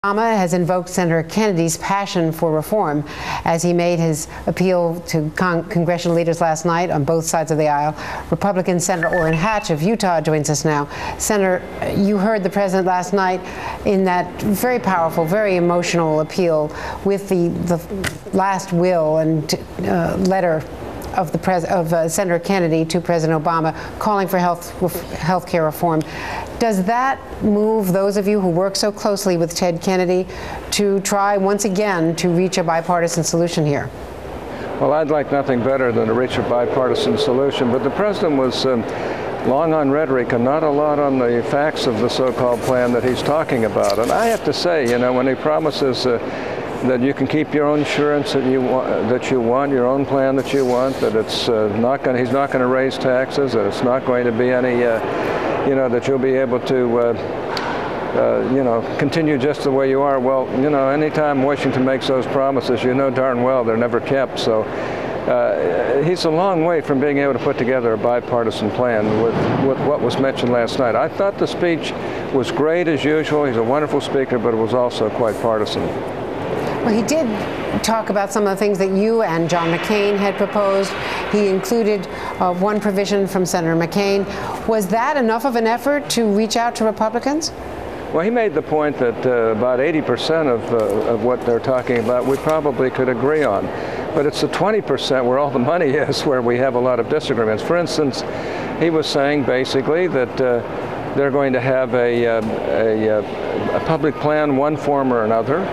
Obama has invoked Senator Kennedy's passion for reform as he made his appeal to congressional leaders last night on both sides of the aisle. Republican Senator Orrin Hatch of Utah joins us now. Senator, you heard the president last night in that very powerful, very emotional appeal with the last will and letter of Senator Kennedy to President Obama calling for health care reform. Does that move those of you who work so closely with Ted Kennedy to try once again to reach a bipartisan solution here? Well, I'd like nothing better than to reach a bipartisan solution, but the president was long on rhetoric and not a lot on the facts of the so-called plan that he's talking about. And I have to say, you know, when he promises that you can keep your own insurance that you want, your own plan that you want, that it's he's not going to raise taxes, that it's not going to be any, you know, that you'll be able to, you know, continue just the way you are. Well, you know, anytime Washington makes those promises, you know darn well they're never kept. So he's a long way from being able to put together a bipartisan plan with what was mentioned last night. I thought the speech was great as usual. He's a wonderful speaker, but it was also quite partisan. Well, he did talk about some of the things that you and John McCain had proposed. He included one provision from Senator McCain. Was that enough of an effort to reach out to Republicans? Well, he made the point that about 80% of what they're talking about we probably could agree on. But it's the 20% where all the money is where we have a lot of disagreements. For instance, he was saying basically that they're going to have a public plan, one form or another,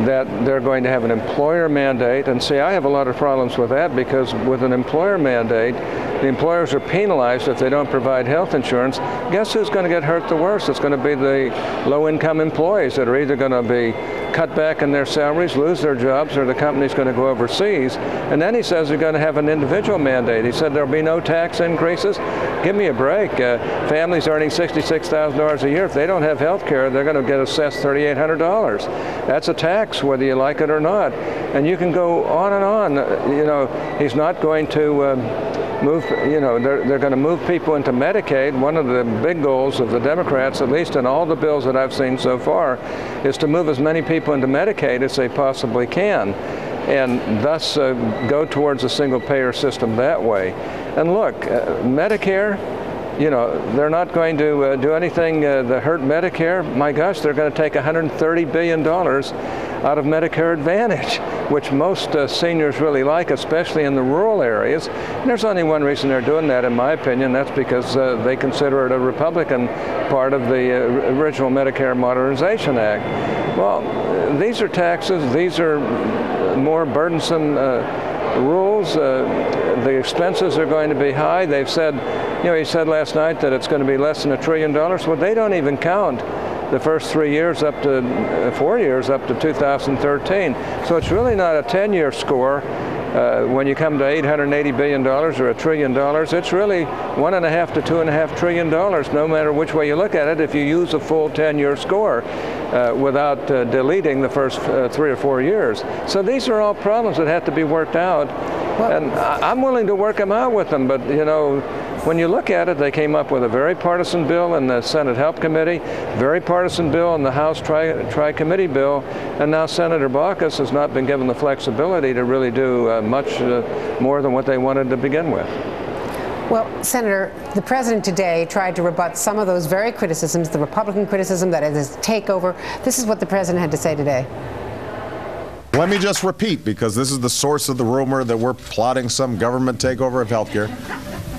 that they're going to have an employer mandate. And see, I have a lot of problems with that, because with an employer mandate, the employers are penalized if they don't provide health insurance. Guess who's going to get hurt the worst? It's going to be the low-income employees that are either going to be cut back in their salaries, lose their jobs, or the company's going to go overseas. And then he says they're going to have an individual mandate. He said there'll be no tax increases. Give me a break. Families earning $66,000 a year, if they don't have health care, they're going to get assessed $3,800. That's a tax, whether you like it or not. And you can go on and on. You know, he's not going to move, you know, they're going to move people into Medicaid. One of the big goals of the Democrats, at least in all the bills that I've seen so far, is to move as many people into Medicaid as they possibly can, and thus go towards a single-payer system that way. And look, Medicare, you know, they're not going to do anything that hurt Medicare. My gosh, they're going to take $130 billion out of Medicare Advantage, which most seniors really like, especially in the rural areas. And there's only one reason they're doing that, in my opinion. That's because they consider it a Republican part of the original Medicare Modernization Act. Well, these are taxes. These are more burdensome rules. The expenses are going to be high. They've said, you know, he said last night that it's going to be less than $1 trillion. Well, they don't even count the first 3 years up to 4 years up to 2013. So it's really not a 10-year score. When you come to $880 billion or $1 trillion, it's really $1.5 to $2.5 trillion, no matter which way you look at it, if you use a full 10-year score without deleting the first 3 or 4 years. So these are all problems that have to be worked out. And I'm willing to work them out with them, but you know, when you look at it, they came up with a very partisan bill in the Senate Health Committee, very partisan bill in the House Tri-Committee bill, and now Senator Baucus has not been given the flexibility to really do much more than what they wanted to begin with. Well, Senator, the president today tried to rebut some of those very criticisms, the Republican criticism that it is takeover. This is what the president had to say today. Let me just repeat, because this is the source of the rumor that we're plotting some government takeover of healthcare.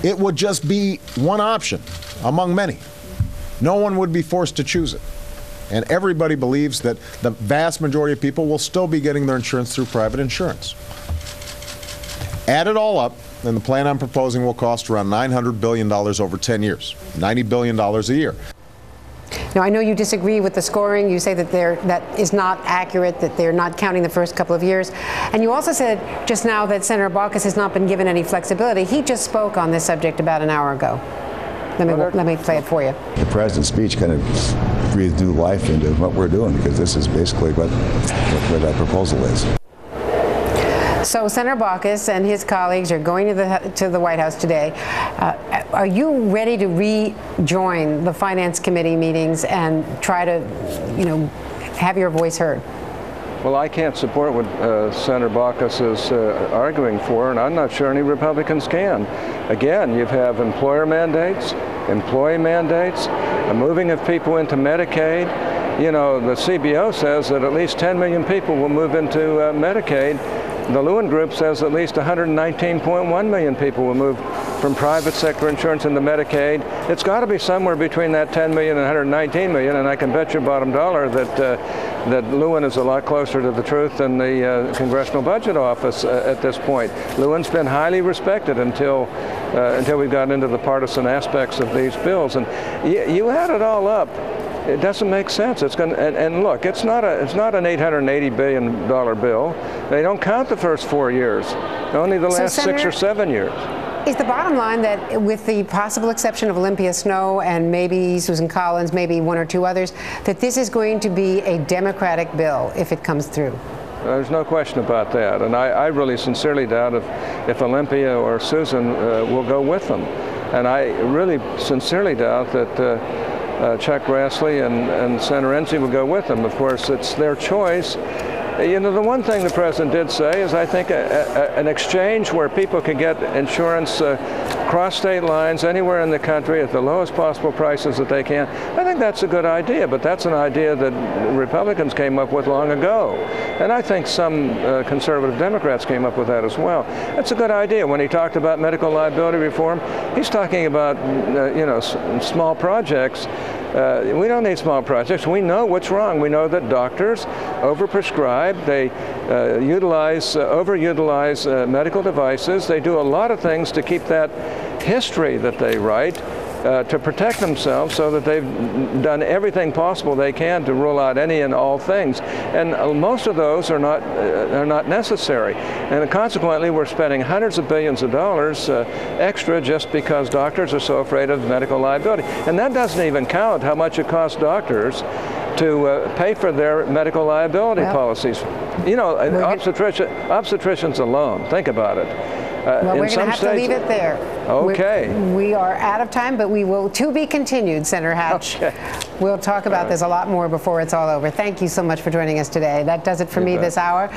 It would just be one option among many. No one would be forced to choose it. And everybody believes that the vast majority of people will still be getting their insurance through private insurance. Add it all up, and the plan I'm proposing will cost around $900 billion over 10 years, $90 billion a year. Now, I know you disagree with the scoring. You say that that is not accurate, that they're not counting the first couple of years. And you also said just now that Senator Baucus has not been given any flexibility. He just spoke on this subject about an hour ago. Let me play it for you. The president's speech kind of breathed new life into what we're doing, because this is basically what that proposal is. So Senator Baucus and his colleagues are going to the White House today. Are you ready to rejoin the Finance Committee meetings and try to, you know, have your voice heard? Well, I can't support what Senator Baucus is arguing for, and I'm not sure any Republicans can. Again, you have employer mandates, employee mandates, a moving of people into Medicaid. You know, the CBO says that at least 10 million people will move into Medicaid. The Lewin Group says at least 119.1 million people will move from private sector insurance into Medicaid. It's got to be somewhere between that 10 million and 119 million, and I can bet your bottom dollar that Lewin is a lot closer to the truth than the Congressional Budget Office at this point. Lewin's been highly respected until we've gotten into the partisan aspects of these bills, and you add it all up. It doesn't make sense. It's going and look, it's not an $880 billion bill. They don't count the first 4 years, only the last Senator, 6 or 7 years. Is the bottom line that, with the possible exception of Olympia Snowe and maybe Susan Collins, maybe one or two others, that this is going to be a Democratic bill if it comes through? There's no question about that, and I really sincerely doubt if Olympia or Susan will go with them, and I really sincerely doubt that Chuck Grassley and Senator Enzi will go with them. Of course, it's their choice. You know, the one thing the president did say is, I think, an exchange where people can get insurance cross state lines anywhere in the country at the lowest possible prices that they can. I think that's a good idea, but that's an idea that Republicans came up with long ago. And I think some conservative Democrats came up with that as well. It's a good idea. When he talked about medical liability reform, he's talking about, you know, small projects. We don't need small projects. We know what's wrong. We know that doctors overprescribe. They overutilize medical devices. They do a lot of things to keep that history that they write to protect themselves, so that they've done everything possible they can to rule out any and all things. And most of those are not necessary. And consequently, we're spending hundreds of billions of dollars extra just because doctors are so afraid of medical liability. And that doesn't even count how much it costs doctors to pay for their medical liability policies. You know, obstetricians alone, think about it. Well, we're going to have to leave it there. Okay. We are out of time, but we will, to be continued, Senator Hatch. Okay. We'll talk about this a lot more before it's all over. Thank you so much for joining us today. That does it for me this hour.